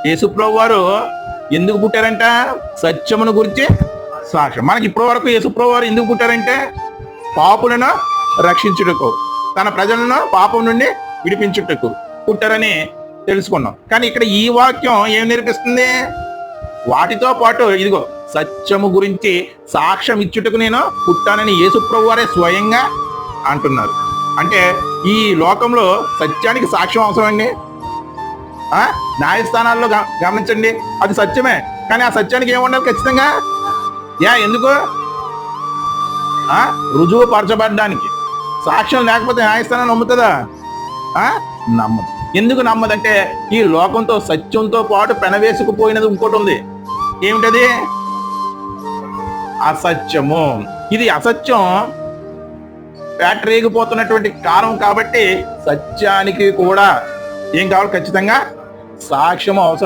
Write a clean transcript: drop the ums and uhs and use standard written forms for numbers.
యేసుప్రభు వారు ఎందుకు పుట్టారంట? సత్యమును గురించి సాక్ష్యం. మనకి ఇప్పటి వరకు యేసుప్రభు వారు ఎందుకు పుట్టారంటే పాపులను రక్షించుటకు, తన ప్రజలను పాపం నుండి విడిపించుటకు పుట్టారని తెలుసుకున్నాం. కానీ ఇక్కడ ఈ వాక్యం ఏం నేర్పిస్తుంది? వాటితో పాటు ఇదిగో సత్యము గురించి సాక్ష్యం ఇచ్చుటకు నేను పుట్టానని యేసుప్రభు వారే స్వయంగా అంటున్నారు. అంటే ఈ లోకంలో సత్యానికి సాక్ష్యం అవసరమండి. న్యాయస్థానాల్లో గమనించండి, అది సత్యమే, కానీ ఆ సత్యానికి ఏముండాలి ఖచ్చితంగా? ఎందుకు? రుజువు పరచబడ్డానికి. సాక్ష్యం లేకపోతే న్యాయస్థానం నమ్ముతుందా? నమ్మదు. ఎందుకు నమ్మదంటే ఈ లోకంతో సత్యంతో పాటు పెనవేసుకుపోయినది ఇంకోటి ఉంది. ఏమిటది? అసత్యము. ఇది అసత్యం పేటరేగిపోతున్నటువంటి కాలం కాబట్టి సత్యానికి కూడా ఏం కావాలి? ఖచ్చితంగా సాక్ష్యం అవసరం.